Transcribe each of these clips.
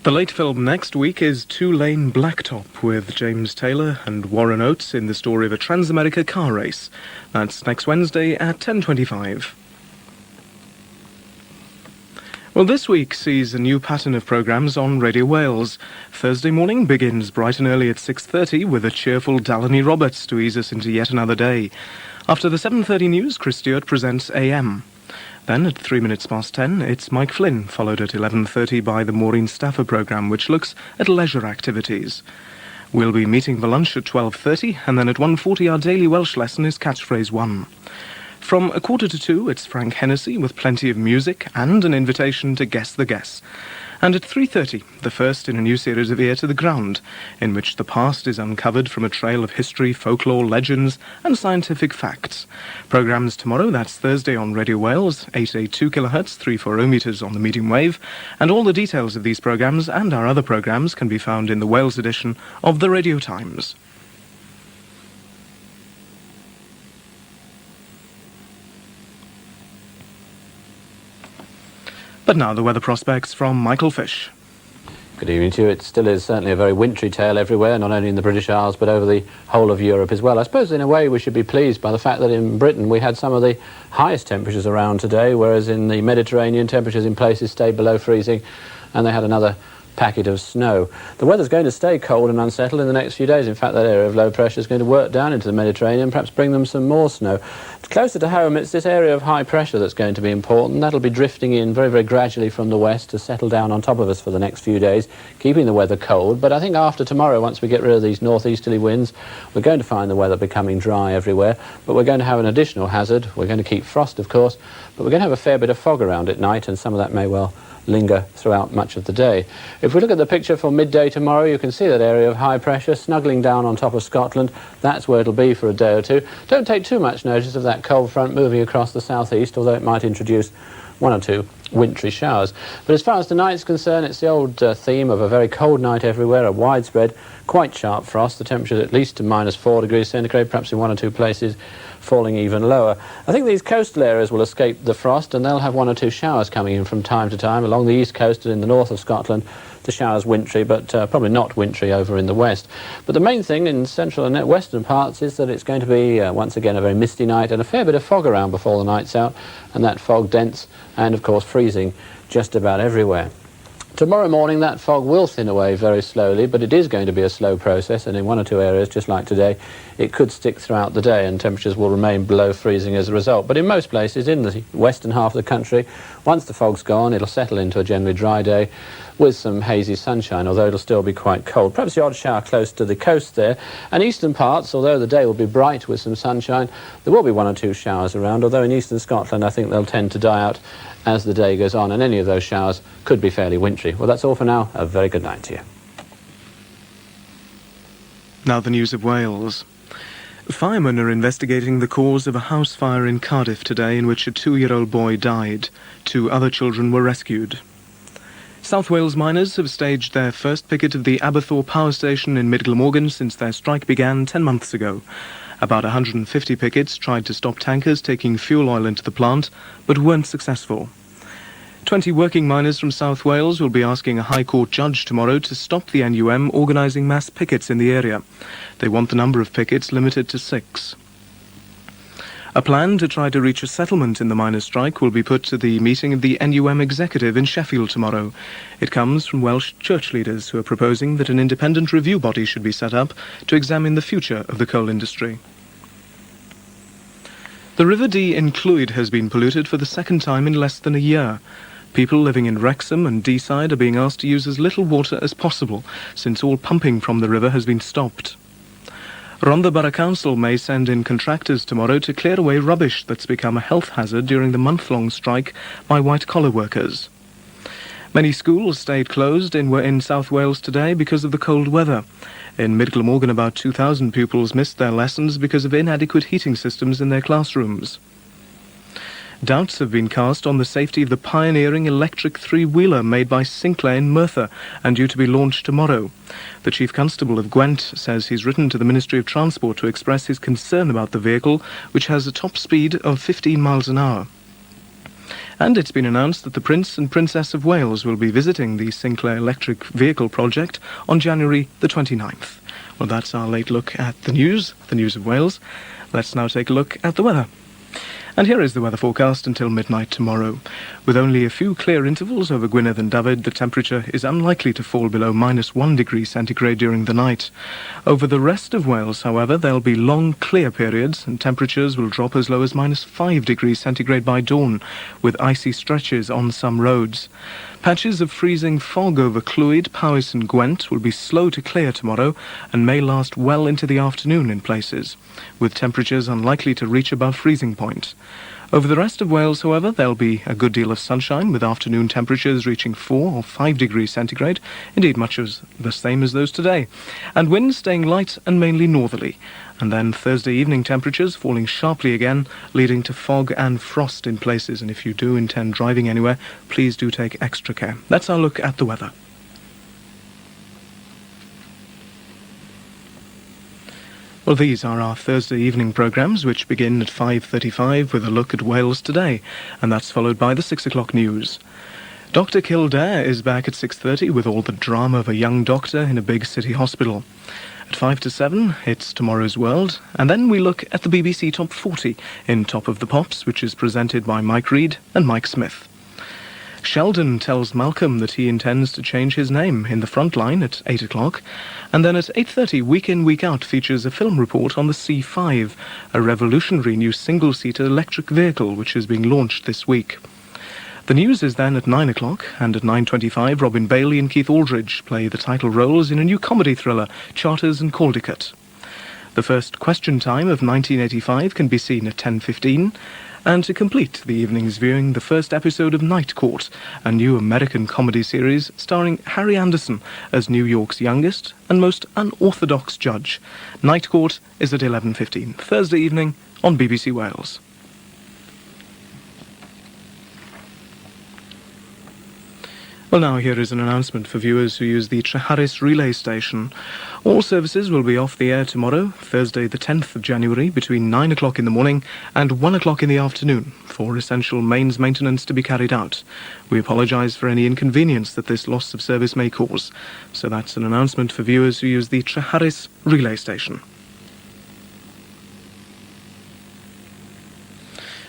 The late film next week is Two-Lane Blacktop with James Taylor and Warren Oates in the story of a Transamerica car race. That's next Wednesday at 10:25. Well, this week sees a new pattern of programmes on Radio Wales. Thursday morning begins bright and early at 6:30 with a cheerful Delaney Roberts to ease us into yet another day. After the 7:30 news, Chris Stewart presents AM. Then at 10:03, it's Mike Flynn, followed at 11:30 by the Maureen Stafford programme, which looks at leisure activities. We'll be meeting for lunch at 12:30, and then at 1:40 our daily Welsh lesson is Catchphrase 1. From 1:45, it's Frank Hennessy with plenty of music and an invitation to Guess the Guess. And at 3:30, the first in a new series of Ear to the Ground, in which the past is uncovered from a trail of history, folklore, legends and scientific facts. Programmes tomorrow, that's Thursday on Radio Wales, 882 kHz, 340 metres on the medium wave, and all the details of these programmes and our other programmes can be found in the Wales edition of the Radio Times. But now the weather prospects from Michael Fish. Good evening to you. It still is certainly a very wintry tale everywhere, not only in the British Isles but over the whole of Europe as well. I suppose in a way we should be pleased by the fact that in Britain we had some of the highest temperatures around today, whereas in the Mediterranean temperatures in places stayed below freezing and they had another packet of snow. The weather's going to stay cold and unsettled in the next few days. In fact, that area of low pressure is going to work down into the Mediterranean, perhaps bring them some more snow. Closer to home, it's this area of high pressure that's going to be important. That'll be drifting in very, very gradually from the west to settle down on top of us for the next few days, keeping the weather cold. But I think after tomorrow, once we get rid of these northeasterly winds, we're going to find the weather becoming dry everywhere. But we're going to have an additional hazard. We're going to keep frost, of course, but we're going to have a fair bit of fog around at night, and some of that may well linger throughout much of the day. If we look at the picture for midday tomorrow, you can see that area of high pressure snuggling down on top of Scotland. That's where it'll be for a day or two. Don't take too much notice of that cold front moving across the southeast, although it might introduce one or two wintry showers. But as far as tonight's concerned, it's the old theme of a very cold night everywhere, a widespread, quite sharp frost. The temperature at least to -4 degrees centigrade, perhaps in one or two places falling even lower. I think these coastal areas will escape the frost, and they'll have one or two showers coming in from time to time along the east coast and in the north of Scotland. The showers wintry, but probably not wintry over in the west. But the main thing in central and western parts is that it's going to be once again a very misty night and a fair bit of fog around before the night's out, and that fog dense and of course freezing just about everywhere. Tomorrow morning that fog will thin away very slowly, but it is going to be a slow process, and in one or two areas, just like today, it could stick throughout the day and temperatures will remain below freezing as a result. But in most places in the western half of the country, once the fog's gone, it'll settle into a generally dry day with some hazy sunshine, although it'll still be quite cold. Perhaps the odd shower close to the coast there. And eastern parts, although the day will be bright with some sunshine, there will be one or two showers around, although in eastern Scotland I think they'll tend to die out as the day goes on, and any of those showers could be fairly wintry. Well, that's all for now. A very good night to you. Now the news of Wales. Firemen are investigating the cause of a house fire in Cardiff today in which a 2-year-old boy died. 2 other children were rescued. South Wales miners have staged their first picket of the Aberthaw power station in Mid Glamorgan since their strike began 10 months ago. About 150 pickets tried to stop tankers taking fuel oil into the plant, but weren't successful. 20 working miners from South Wales will be asking a High Court judge tomorrow to stop the NUM organising mass pickets in the area. They want the number of pickets limited to 6. A plan to try to reach a settlement in the miners' strike will be put to the meeting of the NUM executive in Sheffield tomorrow. It comes from Welsh church leaders who are proposing that an independent review body should be set up to examine the future of the coal industry. The River Dee in Clwyd has been polluted for the second time in less than a year. People living in Wrexham and Deeside are being asked to use as little water as possible, since all pumping from the river has been stopped. Rhondda Borough Council may send in contractors tomorrow to clear away rubbish that's become a health hazard during the month-long strike by white-collar workers. Many schools stayed closed in South Wales today because of the cold weather. In Mid Glamorgan, about 2,000 pupils missed their lessons because of inadequate heating systems in their classrooms. Doubts have been cast on the safety of the pioneering electric three-wheeler made by Sinclair in Merthyr and due to be launched tomorrow. The Chief Constable of Gwent says he's written to the Ministry of Transport to express his concern about the vehicle, which has a top speed of 15 miles an hour. And it's been announced that the Prince and Princess of Wales will be visiting the Sinclair electric vehicle project on January the 29th. Well, that's our late look at the news of Wales. Let's now take a look at the weather. And here is the weather forecast until midnight tomorrow. With only a few clear intervals over Gwynedd and Dyfed, the temperature is unlikely to fall below -1 degree centigrade during the night. Over the rest of Wales, however, there'll be long clear periods and temperatures will drop as low as -5 degrees centigrade by dawn, with icy stretches on some roads. Patches of freezing fog over Clwyd, Powys and Gwent will be slow to clear tomorrow and may last well into the afternoon in places, with temperatures unlikely to reach above freezing point. Over the rest of Wales, however, there'll be a good deal of sunshine, with afternoon temperatures reaching 4 or 5 degrees centigrade, indeed much as the same as those today, and winds staying light and mainly northerly. And then Thursday evening temperatures falling sharply again, leading to fog and frost in places. And if you do intend driving anywhere, please do take extra care. That's our look at the weather. Well, these are our Thursday evening programmes, which begin at 5:35 with a look at Wales today, and that's followed by the 6 o'clock news. Dr. Kildare is back at 6:30 with all the drama of a young doctor in a big city hospital. At 5 to 7, it's Tomorrow's World, and then we look at the BBC Top 40 in Top of the Pops, which is presented by Mike Reid and Mike Smith. Sheldon tells Malcolm that he intends to change his name in the front line at 8 o'clock, and then at 8:30, Week In, Week Out features a film report on the C5, a revolutionary new single-seater electric vehicle which is being launched this week. The news is then at 9 o'clock, and at 9:25, Robin Bailey and Keith Aldridge play the title roles in a new comedy thriller, Charters and Caldicott. The first question time of 1985 can be seen at 10:15, and to complete the evening's viewing, the first episode of Night Court, a new American comedy series starring Harry Anderson as New York's youngest and most unorthodox judge. Night Court is at 11:15, Thursday evening on BBC Wales. Well, now here is an announcement for viewers who use the Treharris relay station. All services will be off the air tomorrow, Thursday the 10th of January, between 9 o'clock in the morning and 1 o'clock in the afternoon, for essential mains maintenance to be carried out. We apologise for any inconvenience that this loss of service may cause. So that's an announcement for viewers who use the Treharris relay station.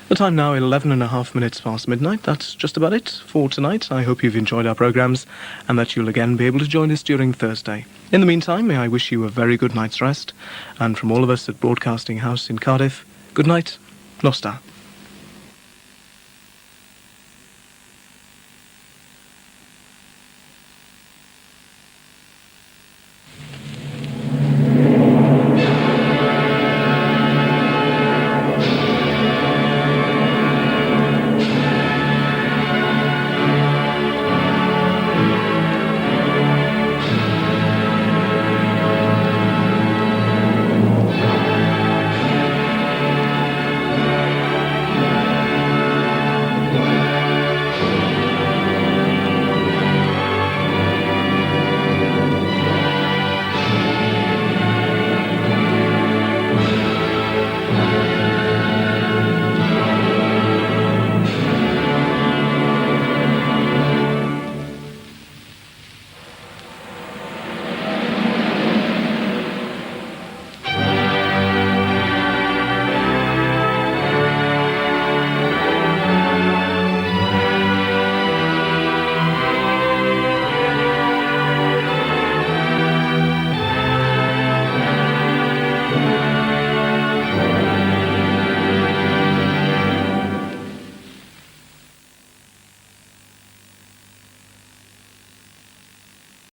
The time now, 11.5 minutes past midnight. That's just about it for tonight. I hope you've enjoyed our programmes and that you'll again be able to join us during Thursday. In the meantime, may I wish you a very good night's rest. And from all of us at Broadcasting House in Cardiff, good night, Nostar.